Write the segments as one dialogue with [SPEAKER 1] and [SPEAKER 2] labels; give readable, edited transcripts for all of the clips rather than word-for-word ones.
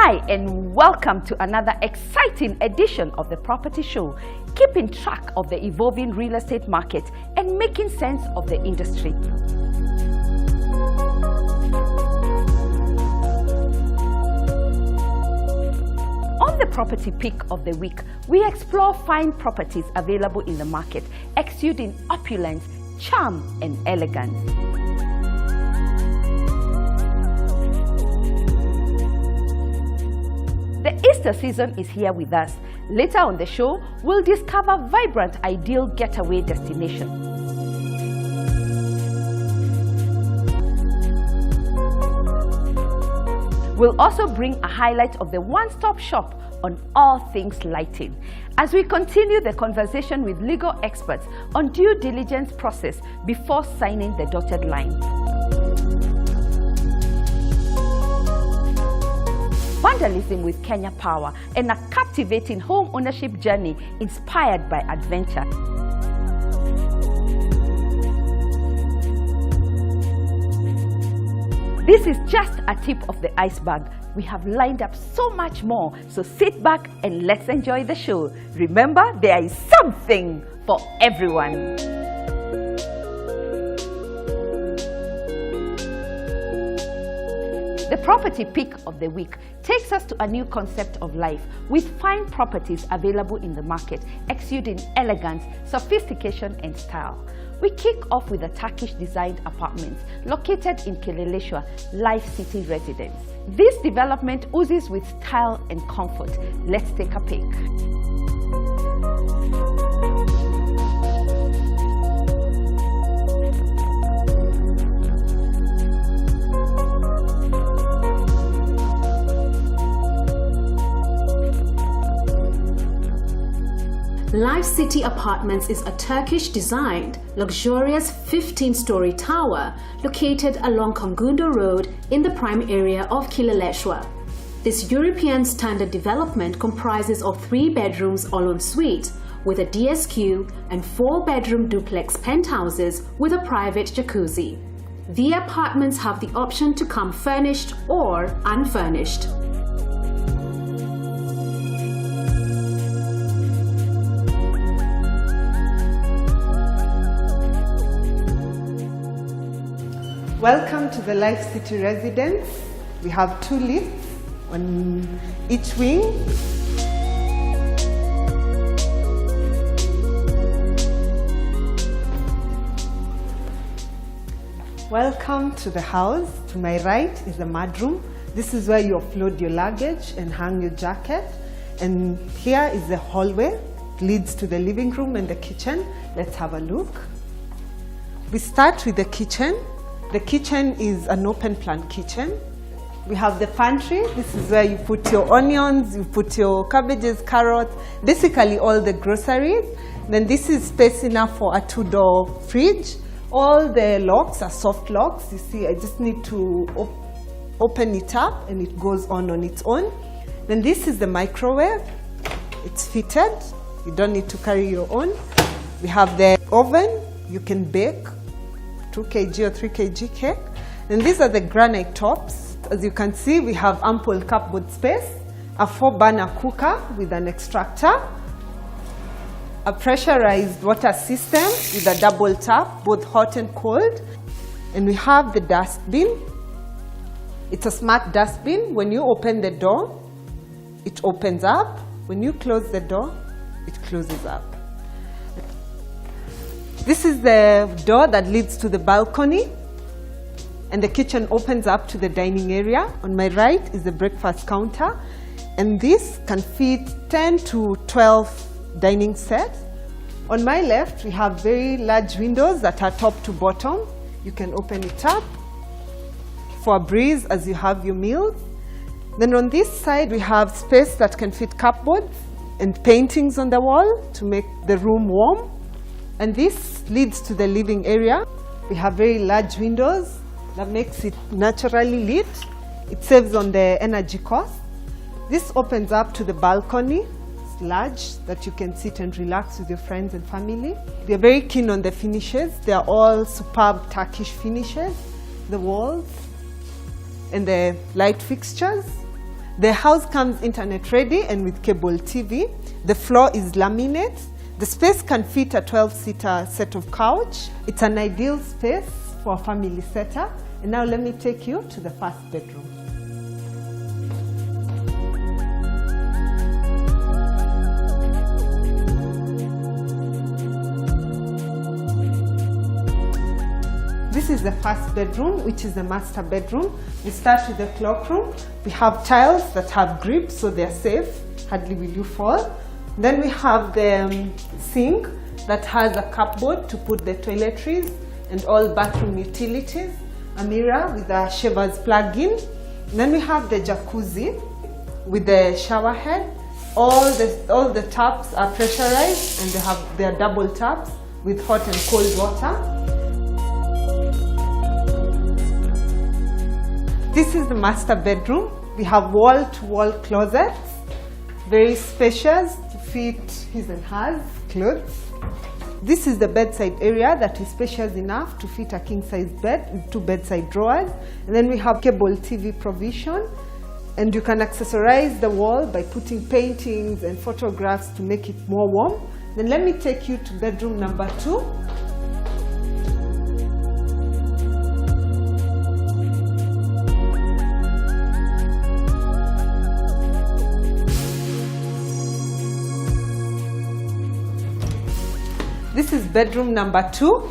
[SPEAKER 1] Hi and welcome to another exciting edition of the Property Show, keeping track of the evolving real estate market and making sense of the industry. On the Property Pick of the Week, we explore fine properties available in the market, exuding opulence, charm and elegance. The Easter season is here with us. Later on the show, we'll discover vibrant, ideal getaway destinations. We'll also bring a highlight of the one-stop shop on all things lighting, as we continue the conversation with legal experts on due diligence process before signing the dotted line. Vandalism with Kenya Power, and a captivating home ownership journey inspired by adventure. This is just a tip of the iceberg. We have lined up so much more, so sit back and let's enjoy the show. Remember, there is something for everyone. The Property Pick of the Week takes us to a new concept of life, with fine properties available in the market, exuding elegance, sophistication and style. We kick off with the Turkish-designed apartments located in Kileleshwa, Life City Residence. This development oozes with style and comfort. Let's take a peek.
[SPEAKER 2] Life City Apartments is a Turkish-designed, luxurious 15-story tower located along Kangundo Road in the prime area of Kileleshwa. This European standard development comprises of 3 bedrooms all-en-suite with a DSQ and 4-bedroom duplex penthouses with a private jacuzzi. The apartments have the option to come furnished or unfurnished.
[SPEAKER 3] Welcome to the Life City Residence. We have 2 lifts on each wing. Welcome to the house. To my right is the mudroom. This is where you offload your luggage and hang your jacket. And here is the hallway. It leads to the living room and the kitchen. Let's have a look. We start with the kitchen. The kitchen is an open plan kitchen. We have the pantry. This is where you put your onions, you put your cabbages, carrots, basically all the groceries. Then this is space enough for a 2-door fridge. All the locks are soft locks. You see, I just need to open it up and it goes on its own. Then this is the microwave. It's fitted. You don't need to carry your own. We have the oven. You can bake 2 kg or 3 kg cake. And these are the granite tops. As you can see, we have ample cupboard space, a 4-burner cooker with an extractor, a pressurized water system with a double tap, both hot and cold. And we have the dustbin. It's a smart dustbin. When you open the door, it opens up. When you close the door, it closes up. This is the door that leads to the balcony, and the kitchen opens up to the dining area. On my right is the breakfast counter, and this can fit 10 to 12 dining sets. On my left, we have very large windows that are top to bottom. You can open it up for a breeze as you have your meals. Then on this side, we have space that can fit cupboards and paintings on the wall to make the room warm. And this leads to the living area. We have very large windows that makes it naturally lit. It saves on the energy cost. This opens up to the balcony. It's large, that you can sit and relax with your friends and family. We are very keen on the finishes. They are all superb Turkish finishes. The walls and the light fixtures. The house comes internet ready and with cable TV. The floor is laminate. The space can fit a 12-seater set of couch. It's an ideal space for a family setup. And now let me take you to the first bedroom. This is the first bedroom, which is the master bedroom. We start with the cloakroom. We have tiles that have grips, so they're safe. Hardly will you fall. Then we have the sink that has a cupboard to put the toiletries and all bathroom utilities. A mirror with a shaver's plug-in. Then we have the jacuzzi with the shower head. All the taps are pressurized and they are double taps with hot and cold water. This is the master bedroom. We have wall-to-wall closets, very spacious to fit his and hers clothes. This is the bedside area that is spacious enough to fit a king-size bed with 2 bedside drawers. And then we have cable TV provision. And you can accessorize the wall by putting paintings and photographs to make it more warm. Then let me take you to bedroom number 2. This is bedroom number 2.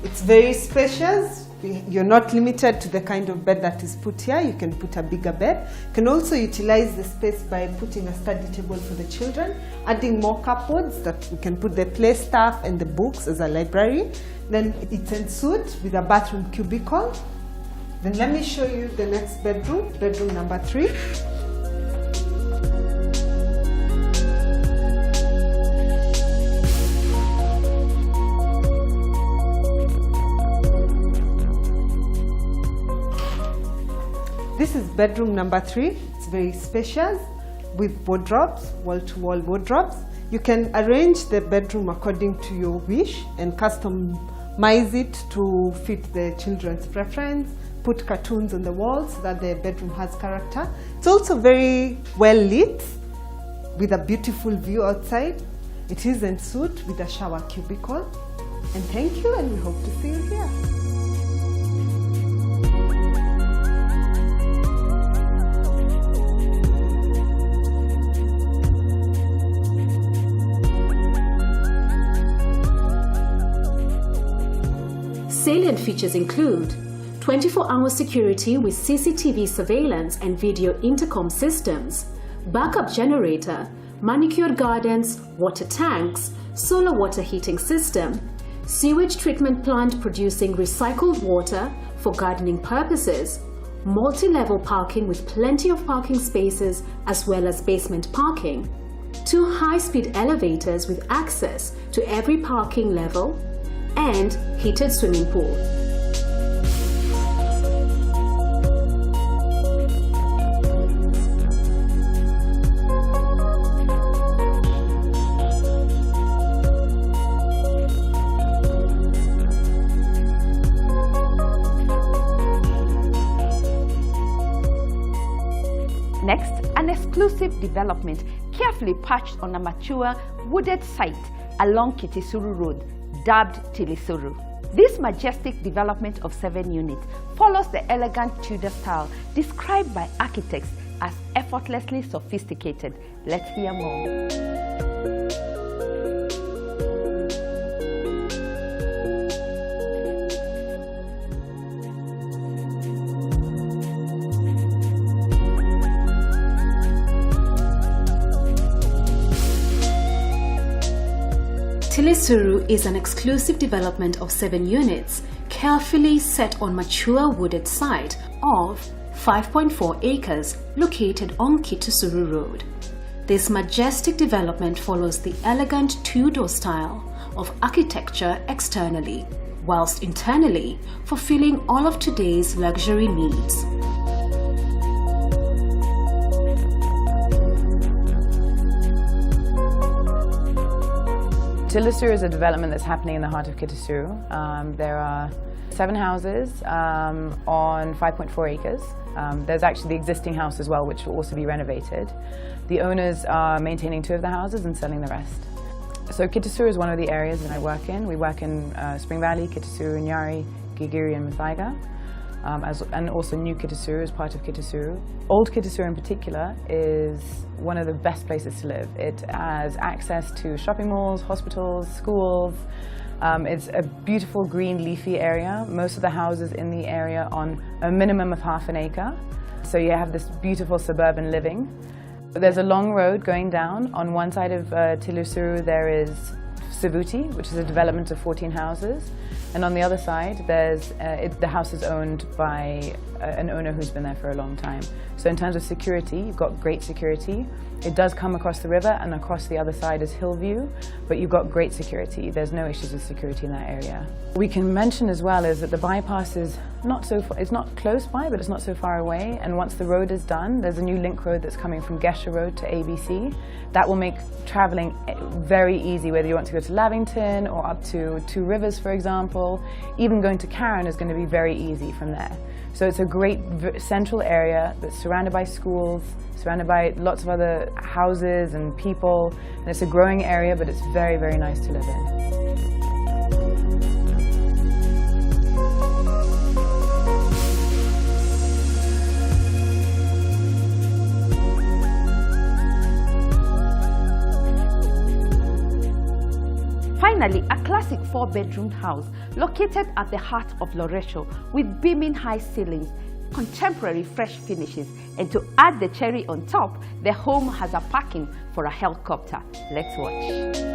[SPEAKER 3] It's very spacious. You're not limited to the kind of bed that is put here. You can put a bigger bed. You can also utilize the space by putting a study table for the children, adding more cupboards that we can put the play stuff and the books as a library. Then it's en suite with a bathroom cubicle. Then let me show you the next bedroom, bedroom number 3. This is bedroom number 3. It's very spacious with wardrobes, wall-to-wall wardrobes. You can arrange the bedroom according to your wish and customize it to fit the children's preference. Put cartoons on the walls so that the bedroom has character. It's also very well lit with a beautiful view outside. It is en suite with a shower cubicle. And thank you, and we hope to see you here.
[SPEAKER 2] Salient features include 24-hour security with CCTV surveillance and video intercom systems, backup generator, manicured gardens, water tanks, solar water heating system, sewage treatment plant producing recycled water for gardening purposes, multi-level parking with plenty of parking spaces as well as basement parking, 2 high-speed elevators with access to every parking level, and heated swimming pool.
[SPEAKER 1] Next, an exclusive development carefully patched on a mature wooded site along Kitisuru Road, dubbed Tilisuru. This majestic development of 7 units follows the elegant Tudor style described by architects as effortlessly sophisticated. Let's hear more.
[SPEAKER 2] Tilisuru is an exclusive development of 7 units, carefully set on mature wooded site of 5.4 acres located on Kitisuru Road. This majestic development follows the elegant two-door style of architecture externally, whilst internally fulfilling all of today's luxury needs.
[SPEAKER 4] Tilisuru is a development that's happening in the heart of Getaways. There are 7 houses on 5.4 acres. There's actually the existing house as well, which will also be renovated. The owners are maintaining 2 of the houses and selling the rest. So Getaways is one of the areas that I work in. We work in Spring Valley, Getaways, Nyari, Gigiri and Muthaiga. And also New Getaways is part of Getaways. Old Getaways in particular is one of the best places to live. It has access to shopping malls, hospitals, schools. It's a beautiful green leafy area. Most of the houses in the area on a minimum of half an acre. So you have this beautiful suburban living. There's a long road going down. On one side of Tilisuru there is Sivuti, which is a development of 14 houses. And on the other side, there's, the house is owned by an owner who's been there for a long time. So in terms of security, you've got great security. It does come across the river, and across the other side is Hillview, but you've got great security. There's no issues with security in that area. We can mention as well is that the bypass is not so far, it's not close by, but it's not so far away. And once the road is done, there's a new link road that's coming from Gesha Road to ABC. That will make traveling very easy, whether you want to go to Lavington or up to Two Rivers, for example. Even going to Karen is going to be very easy from there. So it's a great central area that's surrounded by schools, surrounded by lots of other houses and people. And it's a growing area, but it's very, very nice to live in.
[SPEAKER 1] Finally, a classic 4-bedroom house located at the heart of Loresho with beaming high ceilings, contemporary fresh finishes, and to add the cherry on top, the home has a parking for a helicopter. Let's watch.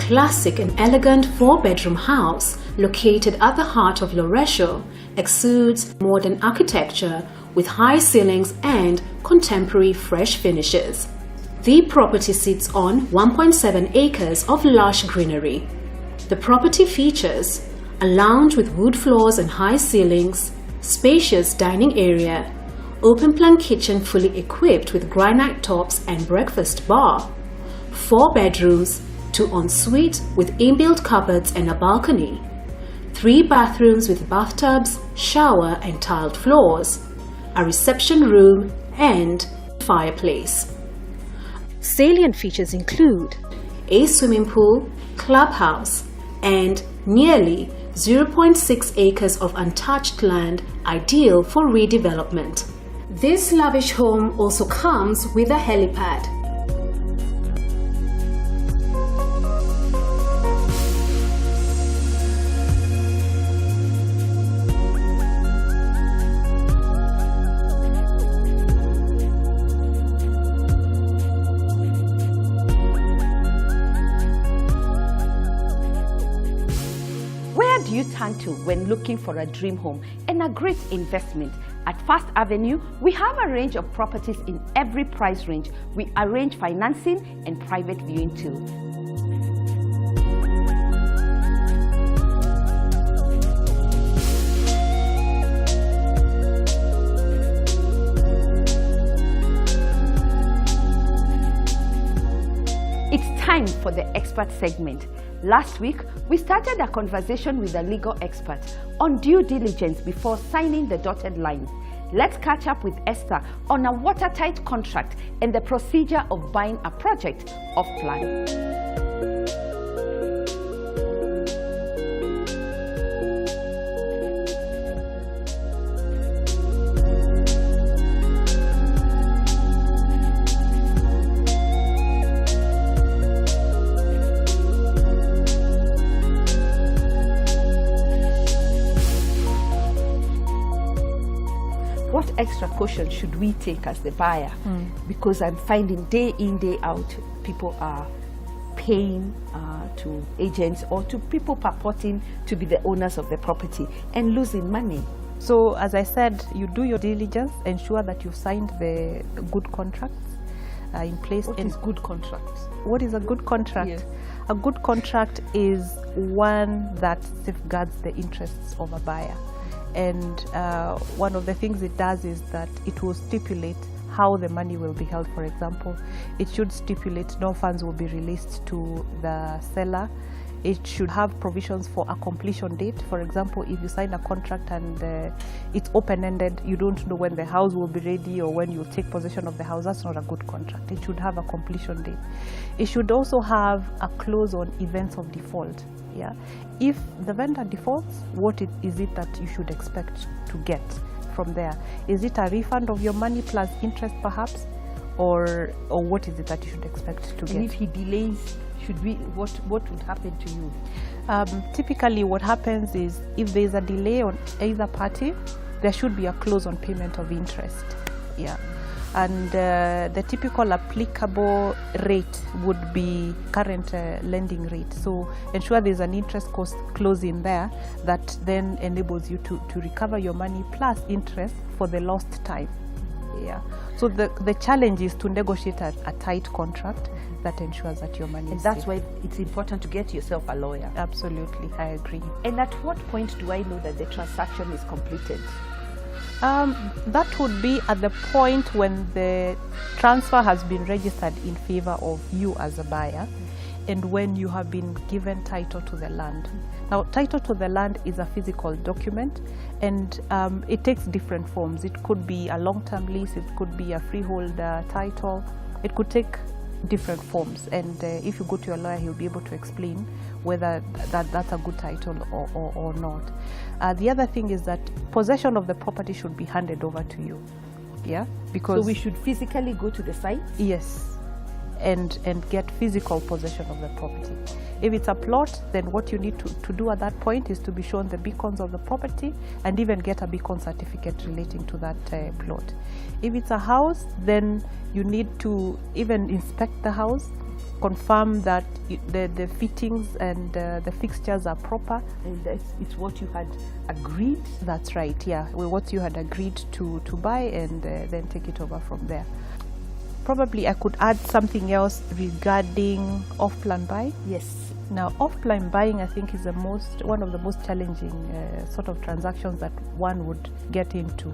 [SPEAKER 2] Classic and elegant 4-bedroom house located at the heart of Loresho exudes modern architecture with high ceilings and contemporary fresh finishes. The property sits on 1.7 acres of lush greenery. The property features a lounge with wood floors and high ceilings, spacious dining area, open-plan kitchen fully equipped with granite tops and breakfast bar, 4 bedrooms, 2 ensuite with inbuilt cupboards and a balcony, 3 bathrooms with bathtubs, shower and tiled floors, a reception room and fireplace. Salient features include a swimming pool, clubhouse, and nearly 0.6 acres of untouched land ideal for redevelopment. This lavish home also comes with a helipad.
[SPEAKER 1] Where do you turn to when looking for a dream home and a great investment? At First Avenue, we have a range of properties in every price range. We arrange financing and private viewing too. It's time for the expert segment. Last week, we started a conversation with a legal expert on due diligence before signing the dotted line. Let's catch up with Esther on a watertight contract and the procedure of buying a project off plan. What extra caution should we take as the buyer? Because I'm finding day in, day out, people are paying to agents or to people purporting to be the owners of the property and losing money.
[SPEAKER 5] So as I said, you do your diligence, ensure that you've signed the good contracts. in place.
[SPEAKER 1] What is good contract?
[SPEAKER 5] What is a good contract?
[SPEAKER 1] Yes.
[SPEAKER 5] A good contract is one that safeguards the interests of a buyer. And one of the things it does is that it will stipulate how the money will be held. For example, it should stipulate no funds will be released to the seller. It should have provisions for a completion date. For example, if you sign a contract and it's open-ended, you don't know when the house will be ready or when you'll take possession of the house, that's not a good contract. It should have a completion date. It should also have a clause on events of default. Yeah? If the vendor defaults, what is it that you should expect to get from there? Is it a refund of your money plus interest perhaps? Or what is it that you should expect to get?
[SPEAKER 1] And if he delays, what would happen to you?
[SPEAKER 5] Typically what happens is if there is a delay on either party, there should be a clause on payment of interest. Yeah. And the typical applicable rate would be current lending rate. So ensure there's an interest cost clause in there that then enables you to recover your money plus interest for the lost time. Yeah. So the challenge is to negotiate a tight contract that ensures that your money is
[SPEAKER 1] And that's
[SPEAKER 5] safe.
[SPEAKER 1] why it's important to get yourself a lawyer.
[SPEAKER 5] Absolutely, I agree.
[SPEAKER 1] And at what point do I know that the transaction is completed?
[SPEAKER 5] That would be at the point when the transfer has been registered in favor of you as a buyer and when you have been given title to the land. Now, title to the land is a physical document and it takes different forms. It could be a long-term lease, it could be a freehold title, it could take different forms, and if you go to your lawyer, he'll be able to explain whether that's a good title or not. The other thing is that possession of the property should be handed over to you. Yeah, because
[SPEAKER 1] So we should physically go to the site?
[SPEAKER 5] yes, and get physical possession of the property. If it's a plot, then what you need to do at that point is to be shown the beacons of the property and even get a beacon certificate relating to that plot. If it's a house, then you need to even inspect the house, confirm that the fittings and the fixtures are proper.
[SPEAKER 1] And it's what you had agreed?
[SPEAKER 5] That's right, yeah, what you had agreed to buy, and then take it over from there. Probably I could add something else regarding off-plan buy.
[SPEAKER 1] Yes.
[SPEAKER 5] Now, off-plan buying, I think, is one of the most challenging sort of transactions that one would get into.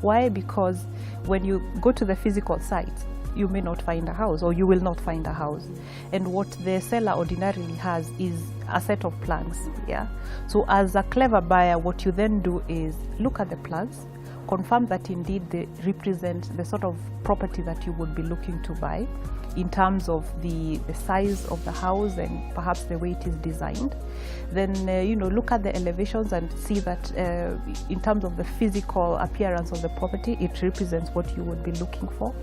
[SPEAKER 5] Why? Because when you go to the physical site, you may not find a house, or you will not find a house. And what the seller ordinarily has is a set of plans. Yeah. So as a clever buyer, what you then do is look at the plans, confirm that indeed they represent the sort of property that you would be looking to buy in terms of the size of the house and perhaps the way it is designed. Then look at the elevations and see that in terms of the physical appearance of the property, it represents what you would be looking for.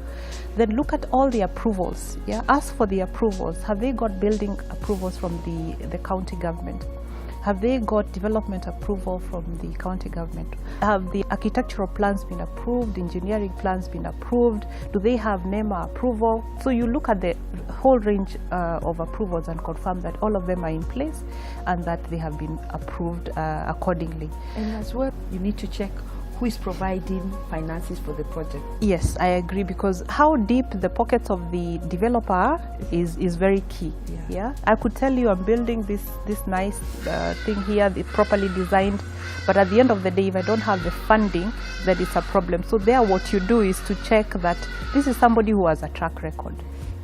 [SPEAKER 5] Then look at all the approvals. Yeah, ask for the approvals. Have they got building approvals from the county government? Have they got development approval from the county government? Have the architectural plans been approved, engineering plans been approved? Do they have NEMA approval? So you look at the whole range of approvals and confirm that all of them are in place and that they have been approved accordingly.
[SPEAKER 1] And as well, you need to check who is providing finances for the project.
[SPEAKER 5] Yes, I agree, because how deep the pockets of the developer are is very key. Yeah, I could tell you I'm building this nice thing here, it's properly designed, but at the end of the day, if I don't have the funding, then it's a problem. So there, what you do is to check that this is somebody who has a track record.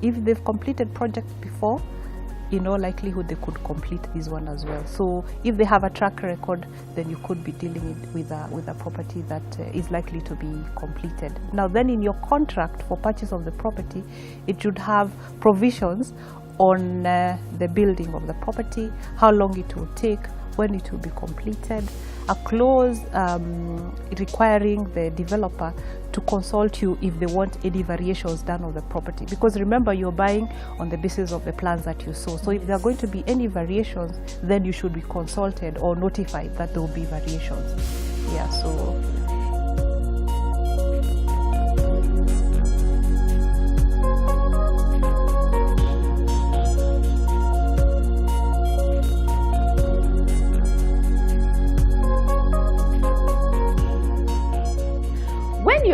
[SPEAKER 5] If they've completed projects before, in all likelihood they could complete this one as well. So if they have a track record, then you could be dealing with a property that is likely to be completed. Now then, in your contract for purchase of the property, it should have provisions on the building of the property, how long it will take, when it will be completed, a clause requiring the developer to consult you if they want any variations done on the property. Because remember, you're buying on the basis of the plans that you saw. So if there are going to be any variations, then you should be consulted or notified that there will be variations. Yeah, so.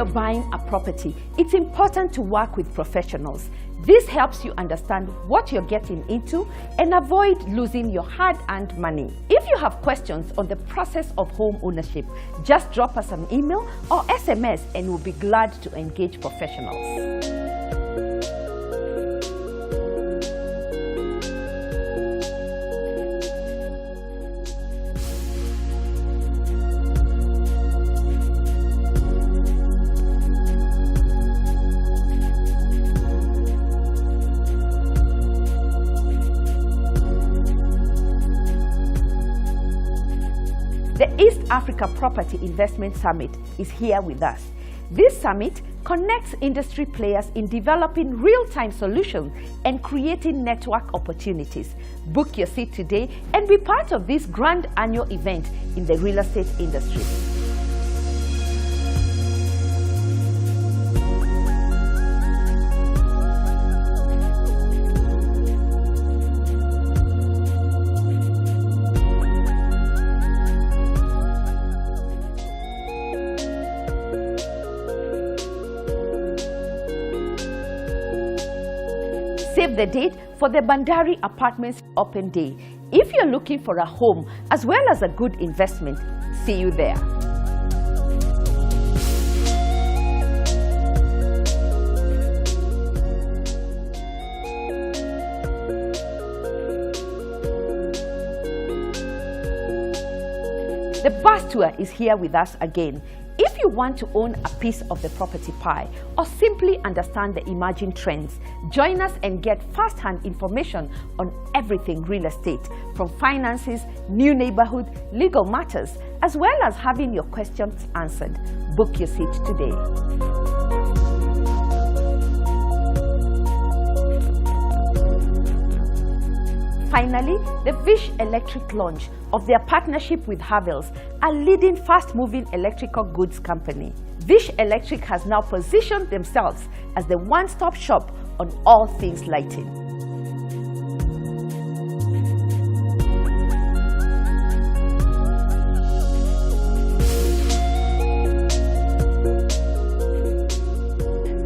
[SPEAKER 1] you're buying a property, it's important to work with professionals. This helps you understand what you're getting into and avoid losing your hard-earned money. If you have questions on the process of home ownership, just drop us an email or SMS and we'll be glad to engage professionals. The East Africa Property Investment Summit is here with us. This summit connects industry players in developing real-time solutions and creating network opportunities. Book your seat today and be part of this grand annual event in the real estate industry. Save the date for the Bandari Apartments Open Day. If you're looking for a home as well as a good investment, see you there. The bus tour is here with us again. If you want to own a piece of the property pie or simply understand the emerging trends, join us and get first-hand information on everything real estate, from finances, new neighborhood, legal matters, as well as having your questions answered. Book your seat today. Finally, the Vish Electric launch of their partnership with Havels, a leading fast-moving electrical goods company. Vish Electric has now positioned themselves as the one-stop shop on all things lighting.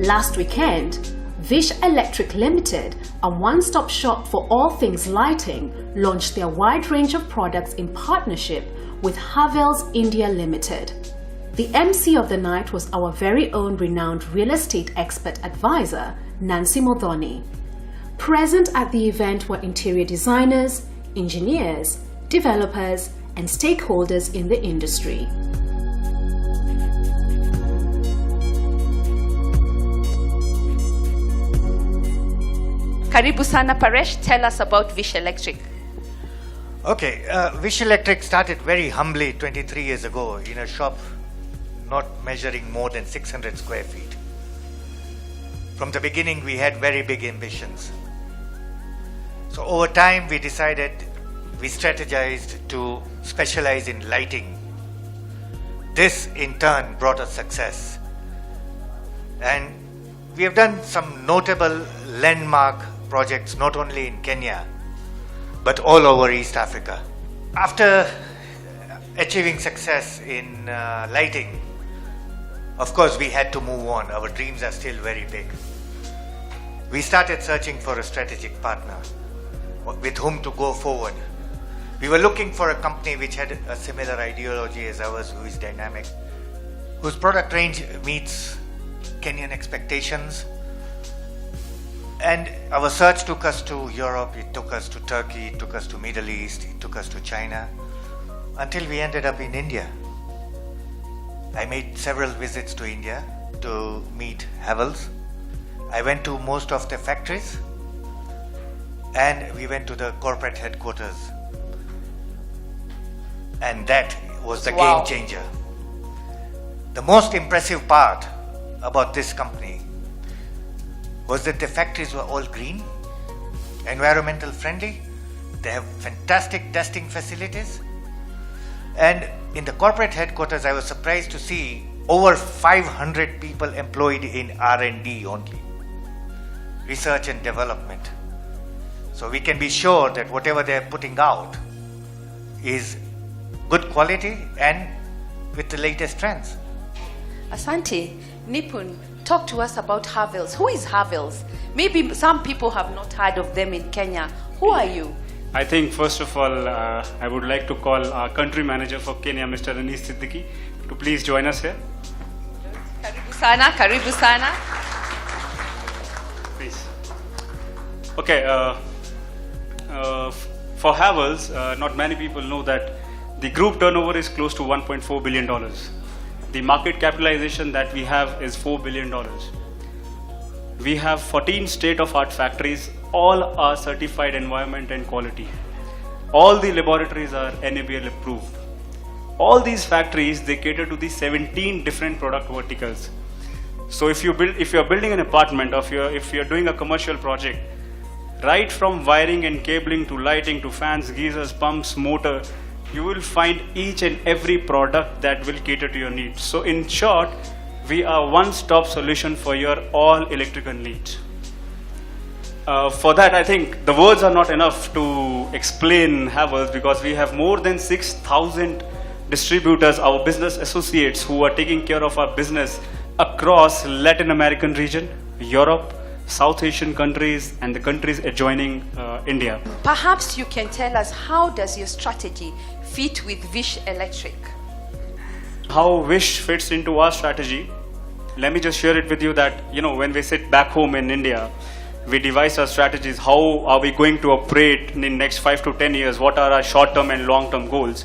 [SPEAKER 2] Last weekend, Vish Electric Limited, a one-stop shop for all things lighting, launched their wide range of products in partnership with Havels India Limited. The MC of the night was our very own renowned real estate expert advisor, Nancy Modhoni. Present at the event were interior designers, engineers, developers, and stakeholders in the industry.
[SPEAKER 1] Karibu sana Paresh, tell us about Vish Electric.
[SPEAKER 6] Okay, Vish Electric started very humbly 23 years ago in a shop not measuring more than 600 square feet. From the beginning, we had very big ambitions. So over time, we strategized to specialize in lighting. This in turn brought us success. And we have done some notable landmark projects not only in Kenya but all over East Africa. After achieving success in lighting, of course we had to move on. Our dreams are still very big. We started searching for a strategic partner with whom to go forward. We were looking for a company which had a similar ideology as ours, who is dynamic, whose product range meets Kenyan expectations. And our search took us to Europe, it took us to Turkey, it took us to Middle East, it took us to China, until we ended up in India. I made several visits to India to meet Havels. I went to most of the factories and we went to the corporate headquarters. And that was the game changer. The most impressive part about this company was that the factories were all green, environmental friendly, they have fantastic testing facilities, and in the corporate headquarters I was surprised to see over 500 people employed in R&D only, research and development. So we can be sure that whatever they are putting out is good quality and with the latest trends.
[SPEAKER 1] Asante, Nipun, talk to us about Havels. Who is Havels? Maybe some people have not heard of them in Kenya. Who are you?
[SPEAKER 7] I think first of all, I would like to call our country manager for Kenya, Mr. Anis Siddiqui, to please join us here.
[SPEAKER 1] Karibu sana, karibu sana.
[SPEAKER 7] Please. Okay, for Havels, not many people know that the group turnover is close to $1.4 billion. The market capitalization that we have is $4 billion. We have 14 state-of-art factories. All are certified environment and quality. All the laboratories are NABL approved. All these factories, they cater to the 17 different product verticals. So if you're building an apartment, or if you're doing a commercial project, right from wiring and cabling to lighting to fans, geysers, pumps, motor, you will find each and every product that will cater to your needs. So in short, we are one-stop solution for your all electrical needs. For that, I think the words are not enough to explain Havels, because we have more than 6,000 distributors, our business associates, who are taking care of our business across Latin American region, Europe, South Asian countries, and the countries adjoining India.
[SPEAKER 1] Perhaps you can tell us, how does your strategy fit with Vish Electric?
[SPEAKER 7] How Vish fits into our strategy, let me just share it with you that, when we sit back home in India, we devise our strategies. How are we going to operate in the next 5 to 10 years? What are our short-term and long-term goals?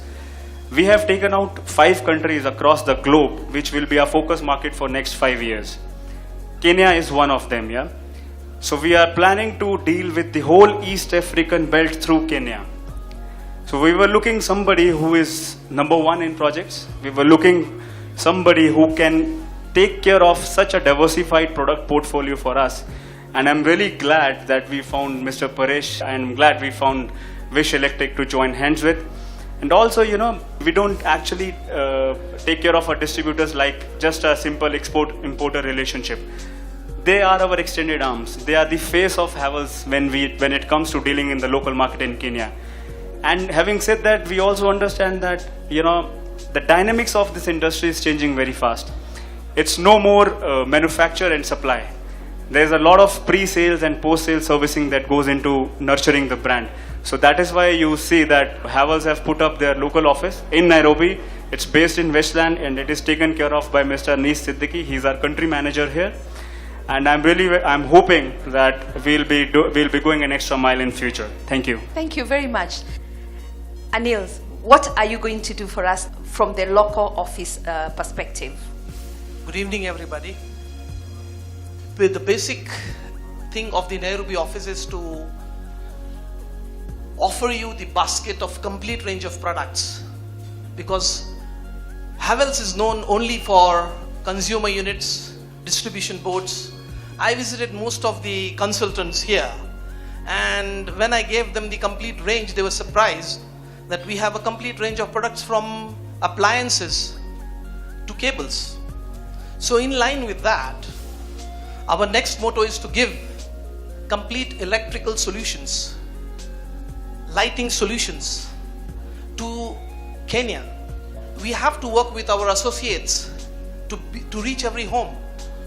[SPEAKER 7] We have taken out 5 countries across the globe, which will be our focus market for next 5 years. Kenya is one of them, yeah? So we are planning to deal with the whole East African belt through Kenya. So we were looking somebody who is number one in projects. We were looking somebody who can take care of such a diversified product portfolio for us. And I'm really glad that we found Mr. Paresh, and I'm glad we found Vish Electric to join hands with. And also, we don't actually take care of our distributors like just a simple export-importer relationship. They are our extended arms. They are the face of Havels when it comes to dealing in the local market in Kenya. And having said that, we also understand that, the dynamics of this industry is changing very fast. It's no more manufacture and supply. There's a lot of pre-sales and post-sales servicing that goes into nurturing the brand. So that is why you see that Havels have put up their local office in Nairobi. It's based in Westland, and it is taken care of by Mr. Anis Siddiqui. He's our country manager here. And I'm hoping that we'll be going an extra mile in future. Thank you.
[SPEAKER 1] Thank you very much. Anil, what are you going to do for us from the local office perspective?
[SPEAKER 8] Good evening, everybody. The basic thing of the Nairobi office is to offer you the basket of complete range of products, because Havels is known only for consumer units, distribution boards. I visited most of the consultants here, and when I gave them the complete range, they were surprised that we have a complete range of products from appliances to cables. So in line with that, our next motto is to give complete electrical solutions, lighting solutions to Kenya. We have to work with our associates to reach every home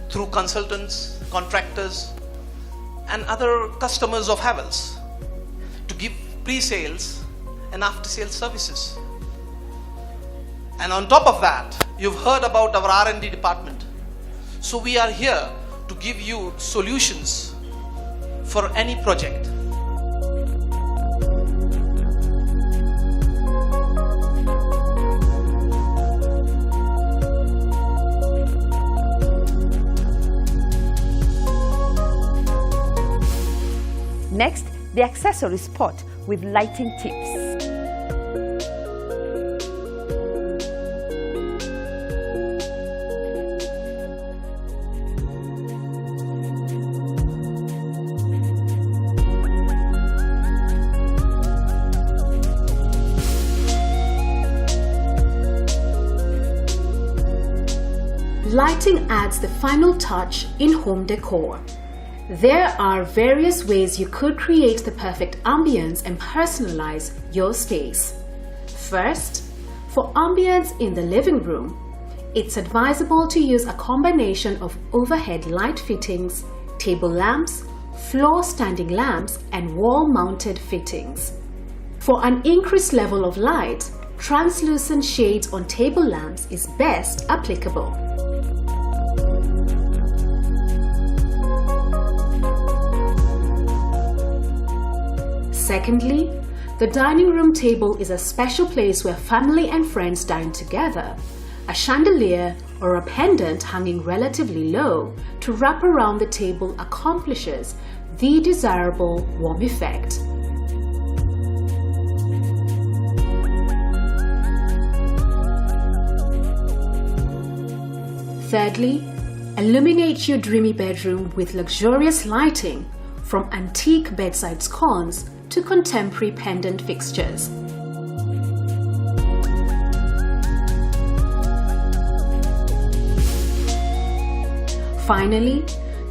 [SPEAKER 8] through consultants, contractors, and other customers of Havels, to give pre-sales and after-sales services. And on top of that, you've heard about our R&D department. So we are here to give you solutions for any project.
[SPEAKER 1] Next, the accessory spot with lighting tips.
[SPEAKER 2] Lighting adds the final touch in home decor. There are various ways you could create the perfect ambience and personalize your space. First, for ambience in the living room, it's advisable to use a combination of overhead light fittings, table lamps, floor standing lamps, and wall-mounted fittings. For an increased level of light, translucent shades on table lamps is best applicable. Secondly, the dining room table is a special place where family and friends dine together. A chandelier or a pendant hanging relatively low to wrap around the table accomplishes the desirable warm effect. Thirdly, illuminate your dreamy bedroom with luxurious lighting, from antique bedside sconces to contemporary pendant fixtures. Finally,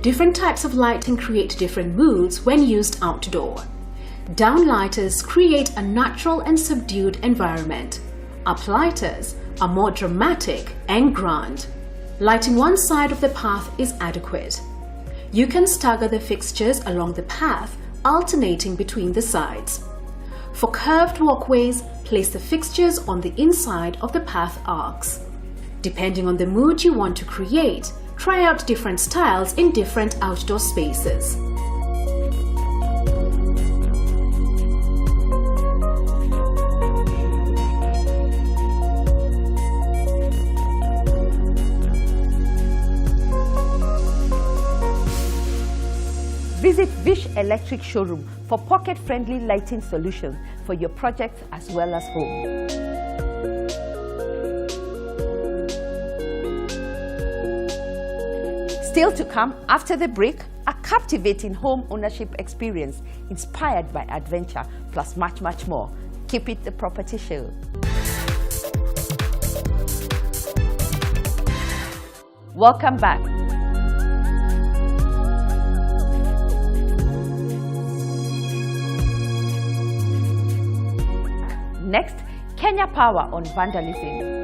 [SPEAKER 2] different types of lighting create different moods when used outdoor. Downlighters create a natural and subdued environment. Uplighters are more dramatic and grand. Lighting one side of the path is adequate. You can stagger the fixtures along the path, alternating between the sides. For curved walkways, place the fixtures on the inside of the path arcs. Depending on the mood you want to create, try out different styles in different outdoor spaces.
[SPEAKER 1] Visit Vish Electric Showroom for pocket-friendly lighting solutions for your projects as well as home. Still to come after the break, a captivating home ownership experience inspired by adventure, plus much, much more. Keep it the Property Show. Welcome back. Next, Kenya Power on vandalism.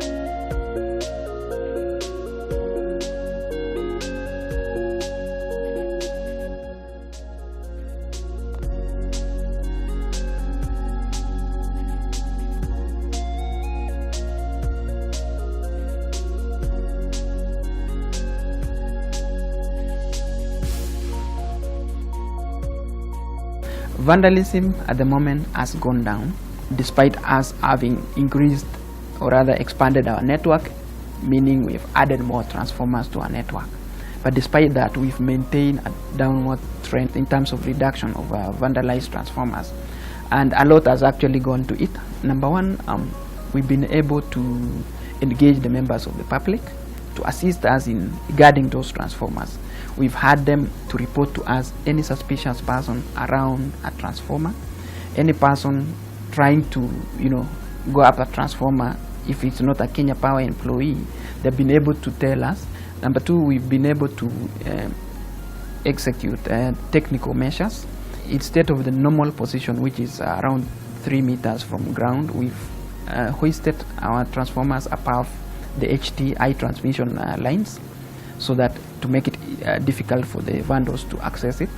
[SPEAKER 9] Vandalism at the moment has gone down, despite us having increased or rather expanded our network, meaning we've added more transformers to our network. But despite that, we've maintained a downward trend in terms of reduction of vandalized transformers. And a lot has actually gone to it. Number one, we've been able to engage the members of the public to assist us in guarding those transformers. We've had them to report to us any suspicious person around a transformer, any person trying to, go up a transformer. If it's not a Kenya Power employee, they've been able to tell us. Number two, we've been able to execute technical measures. Instead of the normal position, which is around 3 meters from ground, we've hoisted our transformers above the HT high transmission lines, so that to make it difficult for the vandals to access it.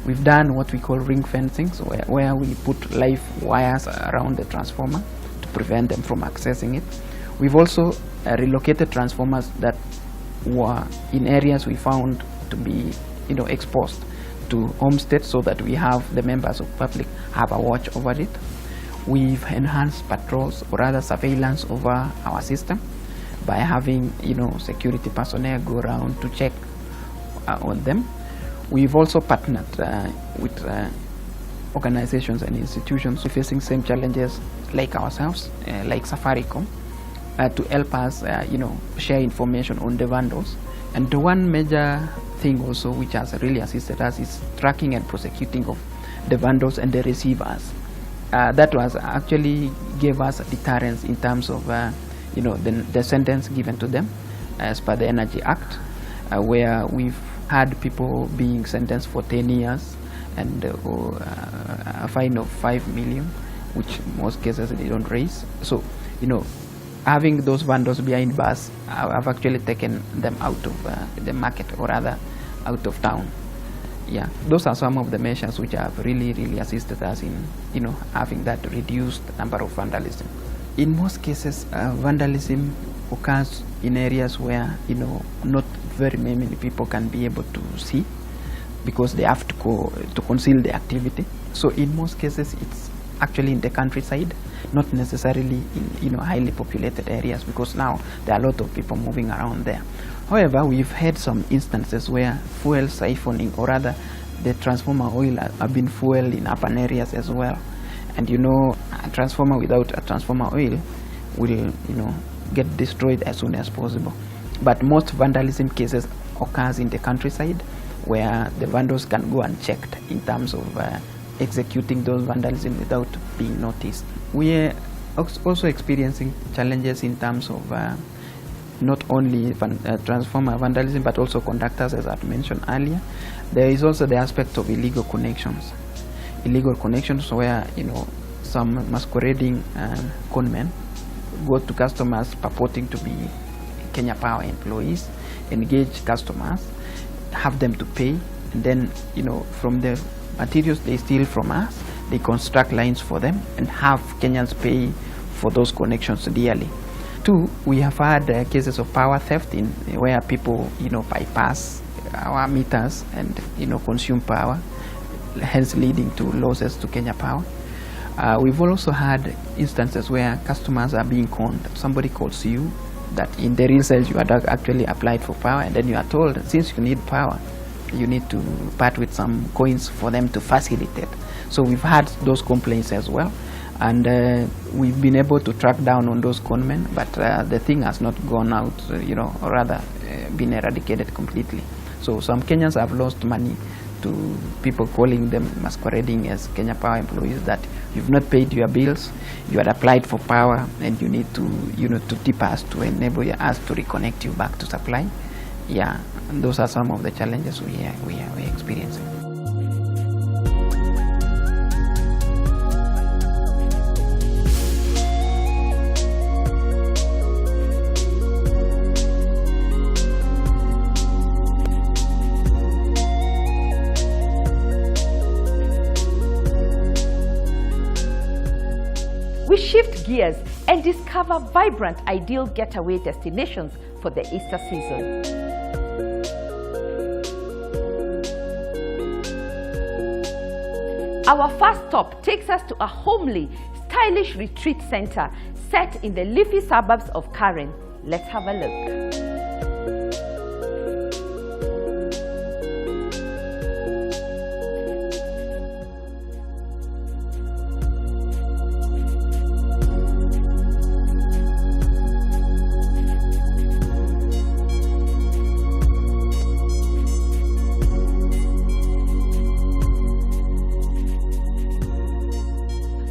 [SPEAKER 9] We've done what we call ring fencing, so where we put live wires around the transformer to prevent them from accessing it. We've also relocated transformers that were in areas we found to be exposed to homestead, so that we have the members of public have a watch over it. We've enhanced patrols, or rather surveillance, over our system by having security personnel go around to check on them. We've also partnered with organizations and institutions facing same challenges like ourselves, like Safaricom, to help us share information on the vandals. And the one major thing also which has really assisted us is tracking and prosecuting of the vandals and the receivers. That was actually gave us a deterrence in terms of the sentence given to them as per the Energy Act, where we've had people being sentenced for 10 years and a fine of 5 million, which most cases they don't raise. So, having those vendors behind bars, have actually taken them out of the market, or rather out of town. Yeah, those are some of the measures which have really assisted us in, having that reduced number of vandalism. In most cases, vandalism occurs in areas where, not very many people can be able to see, because they have to conceal the activity. So in most cases, it's actually in the countryside, not necessarily in highly populated areas, because now there are a lot of people moving around there. However, we've had some instances where fuel siphoning, or rather the transformer oil, have been fueled in urban areas as well. And a transformer without a transformer oil will get destroyed as soon as possible. But most vandalism cases occurs in the countryside, where the vandals can go unchecked in terms of executing those vandalism without being noticed. We are also experiencing challenges in terms of not only transformer vandalism, but also conductors, as I mentioned earlier. There is also the aspect of illegal connections. Illegal connections where some masquerading conmen go to customers purporting to be Kenya Power employees, engage customers, have them to pay, and then from the materials they steal from us, they construct lines for them and have Kenyans pay for those connections dearly. Two, we have had cases of power theft where people bypass our meters and consume power, hence leading to losses to Kenya Power. We've also had instances where customers are being conned. Somebody calls you that in the real sense you had actually applied for power, and then you are told, since you need power, you need to part with some coins for them to facilitate. So we've had those complaints as well, and we've been able to track down on those conmen, but the thing has not gone out, or rather been eradicated completely. So some Kenyans have lost money to people calling them masquerading as Kenya Power employees, that you've not paid your bills, you had applied for power, and you need to to tip us to enable us to reconnect you back to supply. Yeah, and those are some of the challenges we are experiencing.
[SPEAKER 1] We shift gears and discover vibrant, ideal getaway destinations for the Easter season. Our first stop takes us to a homely, stylish retreat center set in the leafy suburbs of Karen. Let's have a look.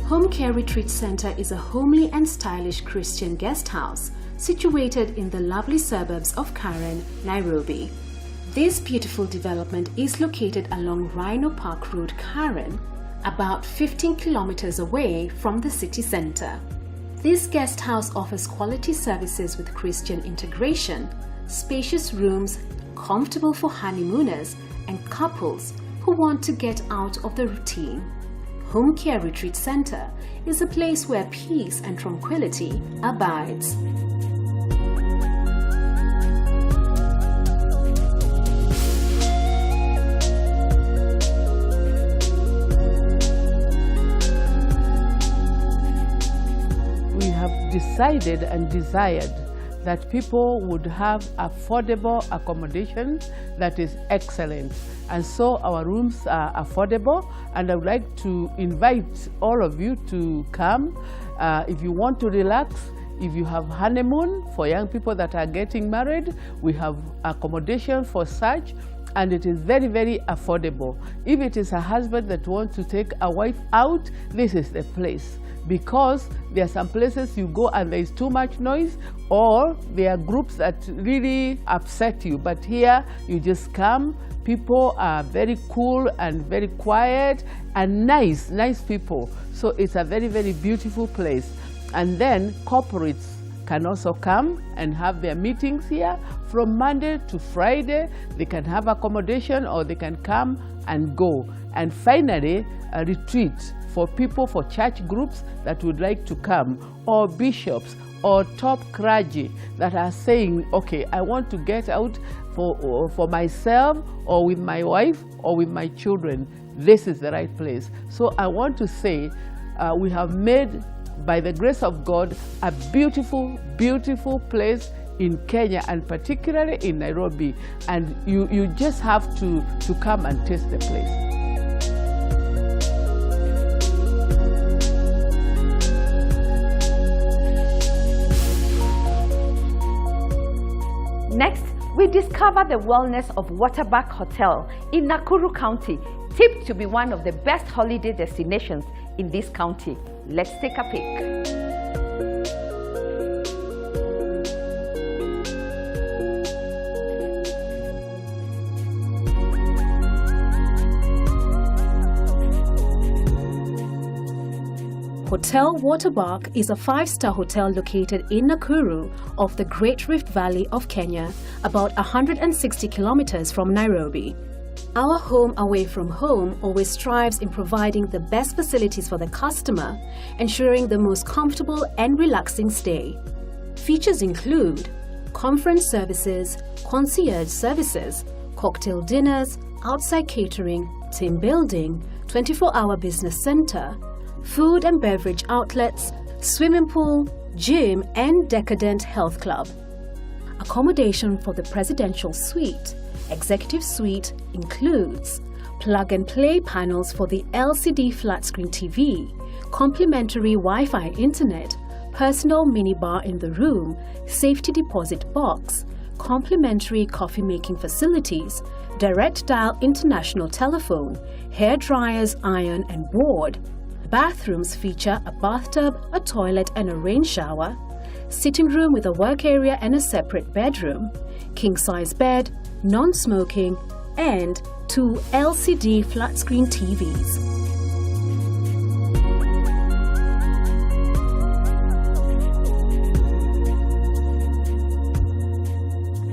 [SPEAKER 2] Home Care Retreat Center is a homely and stylish Christian guest house situated in the lovely suburbs of Karen, Nairobi. This beautiful development is located along Rhino Park Road, Karen, about 15 kilometers away from the city center. This guest house offers quality services with Christian integration, spacious rooms, comfortable for honeymooners and couples who want to get out of the routine. Home Care Retreat Center is a place where peace and tranquility abides.
[SPEAKER 10] We have decided and desired that people would have affordable accommodation that is excellent. And so our rooms are affordable, and I would like to invite all of you to come. If you want to relax, if you have honeymoon, for young people that are getting married, we have accommodation for such, and it is very, very affordable. If it is a husband that wants to take a wife out, this is the place. Because there are some places you go and there is too much noise, or there are groups that really upset you. But here you just come, people are very cool and very quiet and nice people. So it's a very, very beautiful place. And then corporates can also come and have their meetings here. From Monday to Friday, they can have accommodation or they can come and go. And finally, a retreat for people, for church groups that would like to come, or bishops or top clergy that are saying, okay, I want to get out for myself or with my wife or with my children. This is the right place. So I want to say we have made, by the grace of God, a beautiful, beautiful place in Kenya, and particularly in Nairobi. And you just have to come and taste the place.
[SPEAKER 1] Next, we discover the wellness of Waterback Hotel in Nakuru County, tipped to be one of the best holiday destinations in this county. Let's take a peek.
[SPEAKER 2] Hotel Waterback is a 5-star hotel located in Nakuru of the Great Rift Valley of Kenya, about 160 kilometers from Nairobi. Our home away from home always strives in providing the best facilities for the customer, ensuring the most comfortable and relaxing stay. Features include conference services, concierge services, cocktail dinners, outside catering, team building, 24-hour business center, food and beverage outlets, swimming pool, gym, and decadent health club. Accommodation for the presidential suite, executive suite includes plug-and-play panels for the LCD flat-screen TV, complimentary Wi-Fi internet, personal minibar in the room, safety deposit box, complimentary coffee-making facilities, direct dial international telephone, hair dryers, iron and board. Bathrooms feature a bathtub, a toilet and a rain shower, sitting room with a work area and a separate bedroom, king-size bed, non-smoking, and 2 LCD flat-screen TVs.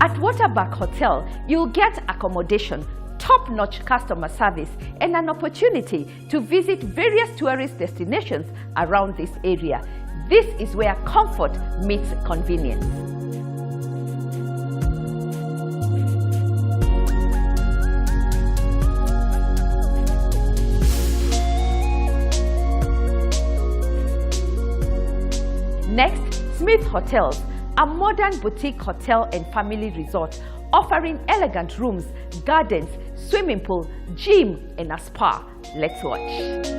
[SPEAKER 1] At Waterback Hotel, you'll get accommodation, top-notch customer service, and an opportunity to visit various tourist destinations around this area. This is where comfort meets convenience. Next, Smith Hotels, a modern boutique hotel and family resort offering elegant rooms, gardens, swimming pool, gym, and a spa. Let's watch.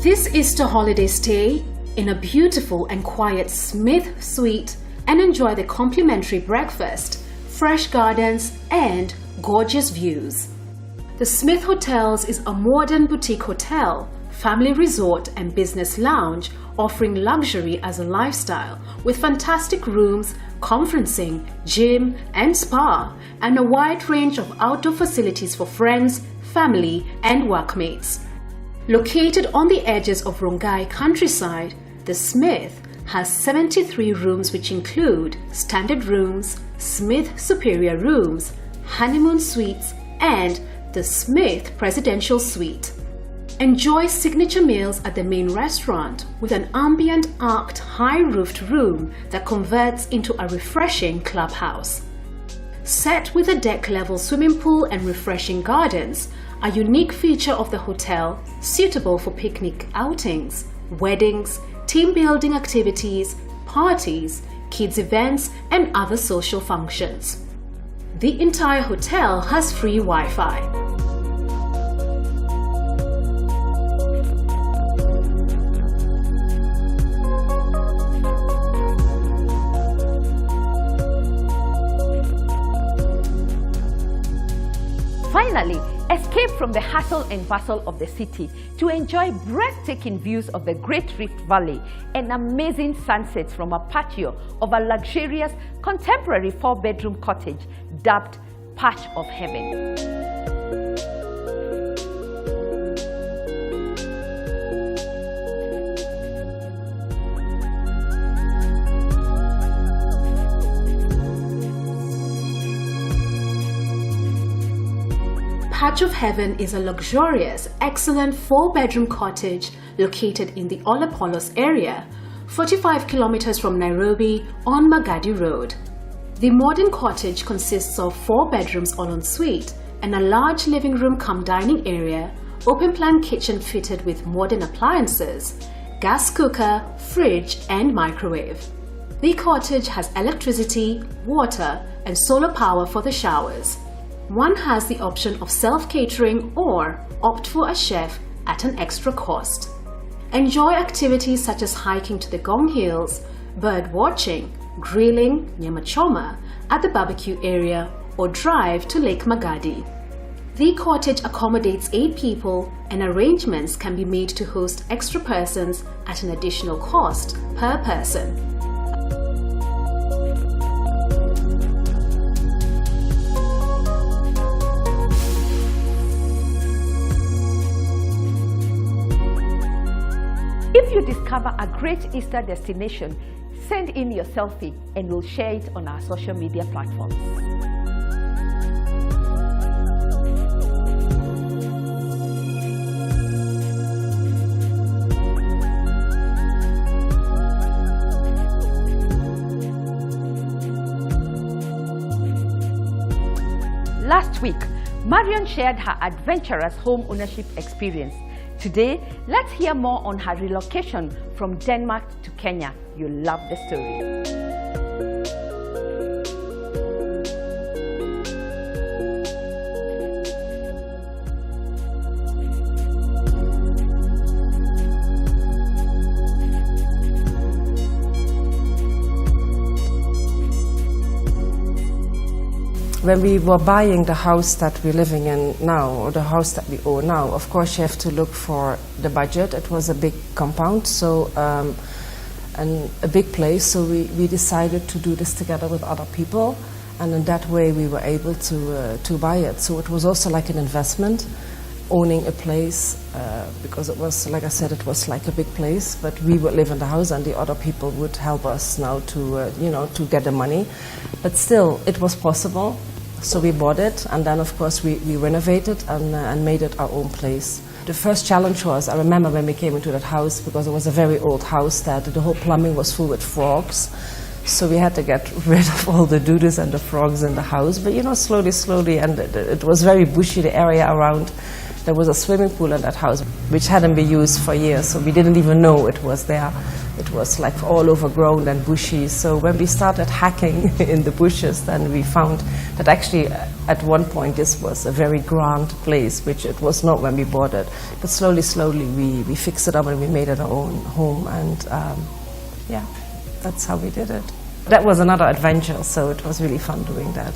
[SPEAKER 2] This Easter holiday, stay in a beautiful and quiet Smith Suite and enjoy the complimentary breakfast, fresh gardens, and gorgeous views. The Smith Hotels is a modern boutique hotel, family resort, and business lounge offering luxury as a lifestyle with fantastic rooms, conferencing, gym, and spa, and a wide range of outdoor facilities for friends, family, and workmates. Located on the edges of Rongai countryside, the Smith has 73 rooms which include standard rooms, Smith Superior rooms, honeymoon suites, and the Smith Presidential Suite. Enjoy signature meals at the main restaurant with an ambient arched high-roofed room that converts into a refreshing clubhouse. Set with a deck-level swimming pool and refreshing gardens, a unique feature of the hotel suitable for picnic outings, weddings, team building activities, parties, kids events, and other social functions. The entire hotel has free Wi-Fi.
[SPEAKER 1] Finally, escape from the hustle and bustle of the city to enjoy breathtaking views of the Great Rift Valley and amazing sunsets from a patio of a luxurious contemporary 4-bedroom cottage dubbed Patch of Heaven.
[SPEAKER 2] Patch of Heaven is a luxurious, excellent 4-bedroom cottage located in the Olepolos area, 45 kilometers from Nairobi on Magadi Road. The modern cottage consists of 4 bedrooms all en suite and a large living room cum dining area, open-plan kitchen fitted with modern appliances, gas cooker, fridge and microwave. The cottage has electricity, water and solar power for the showers. One has the option of self-catering or opt for a chef at an extra cost. Enjoy activities such as hiking to the Gong Hills, bird watching, grilling nyama choma at the barbecue area, or drive to Lake Magadi. The cottage accommodates 8 people and arrangements can be made to host extra persons at an additional cost per person.
[SPEAKER 1] If you discover a great Easter destination, send in your selfie and we'll share it on our social media platforms. Last week, Marion shared her adventurous home ownership experience. Today, let's hear more on her relocation from Denmark to Kenya. You'll love the story.
[SPEAKER 11] When we were buying the house that we're living in now, or the house that we own now, of course you have to look for the budget. It was a big compound, so and a big place, so we decided to do this together with other people, and in that way we were able to buy it. So it was also like an investment, owning a place, because it was, like I said, it was like a big place, but we would live in the house and the other people would help us now to, to get the money. But still, it was possible. So we bought it, and then of course we renovated and made it our own place. The first challenge was, I remember when we came into that house, because it was a very old house, that the whole plumbing was full with frogs. So we had to get rid of all the doodles and the frogs in the house. But slowly, and it was very bushy, the area around. There was a swimming pool in that house, which hadn't been used for years, so we didn't even know it was there. It was like all overgrown and bushy. So when we started hacking in the bushes, then we found that actually at one point this was a very grand place, which it was not when we bought it. But slowly we fixed it up and we made it our own home, and yeah, that's how we did it. That was another adventure, so it was really fun doing that.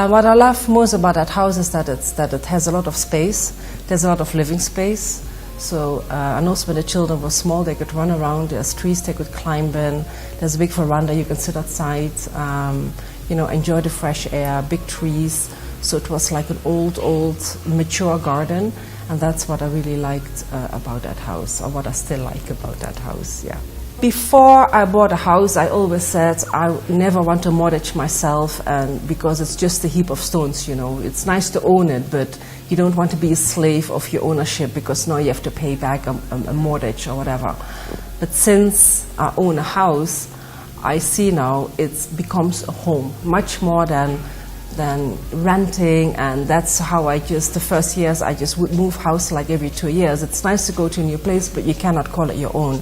[SPEAKER 11] What I love most about that house is that it has a lot of space. There's a lot of living space. So and also when the children were small, they could run around. There's trees they could climb in. There's a big veranda. You can sit outside, enjoy the fresh air, big trees. So it was like an old, mature garden. And that's what I really liked about that house, or what I still like about that house, yeah. Before I bought a house, I always said I never want to mortgage myself, and because it's just a heap of stones, It's nice to own it, but you don't want to be a slave of your ownership, because now you have to pay back a mortgage or whatever. But since I own a house, I see now it becomes a home, much more than renting, and that's how the first years I just would move house like every 2 years. It's nice to go to a new place, but you cannot call it your own.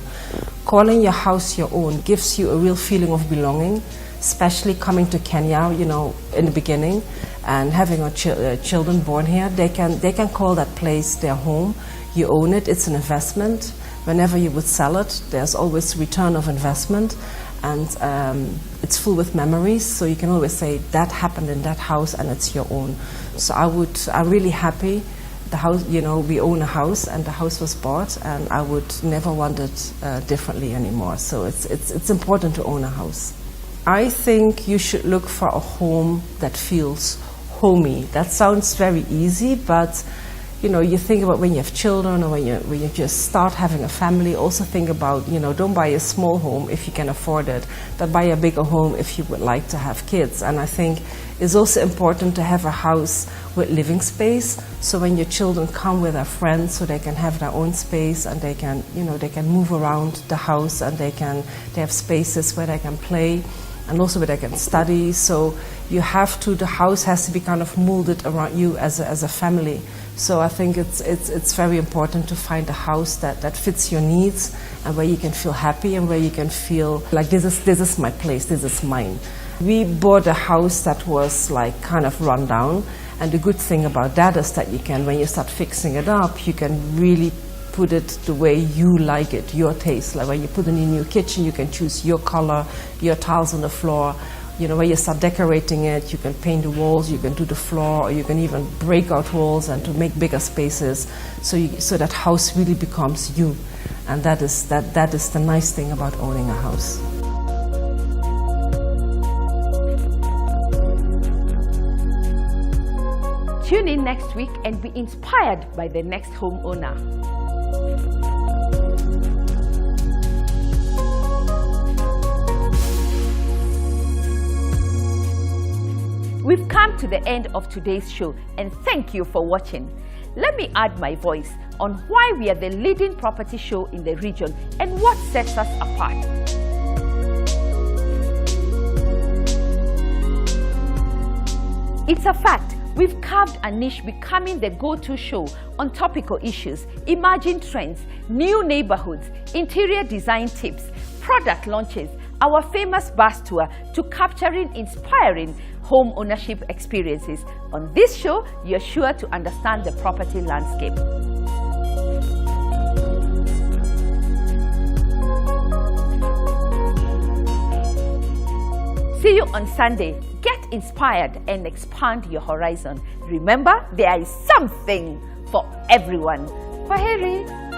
[SPEAKER 11] Calling your house your own gives you a real feeling of belonging, especially coming to Kenya, in the beginning, and having our children born here. They can call that place their home. You own it, it's an investment. Whenever you would sell it, there's always return of investment. and it's full with memories, so you can always say that happened in that house and it's your own. So I'm really happy the house, you know, we own a house and the house was bought, and I would never want it differently anymore. So it's important to own a house. I think you should look for a home that feels homey. That sounds very easy, but you know, you think about when you have children or when you just start having a family, also think about, you know, don't buy a small home if you can afford it, but buy a bigger home if you would like to have kids. And I think it's also important to have a house with living space, so when your children come with their friends, so they can have their own space and they can, you know, they can move around the house and they have spaces where they can play and also where they can study. So you have to, the house has to be kind of molded around you as a family. So I think it's very important to find a house that fits your needs and where you can feel happy and where you can feel like this is my place, this is mine. We bought a house that was like kind of run down, and the good thing about that is that you can, when you start fixing it up, you can really put it the way you like it, your taste. Like when you put in a new kitchen, you can choose your color, your tiles on the floor. You know, when you start decorating it, you can paint the walls, you can do the floor, or you can even break out walls and to make bigger spaces, so that house really becomes you. And that is the nice thing about owning a house.
[SPEAKER 1] Tune in next week and be inspired by the next homeowner. We've come to the end of today's show, and thank you for watching. Let me add my voice on why we are the leading property show in the region and what sets us apart. It's a fact. We've carved a niche, becoming the go-to show on topical issues, emerging trends, new neighborhoods, interior design tips, product launches, our famous bus tour, to capturing inspiring home ownership experiences. On this show, you're sure to understand the property landscape. See you on Sunday. Get inspired and expand your horizon. Remember, there is something for everyone. Kwaheri.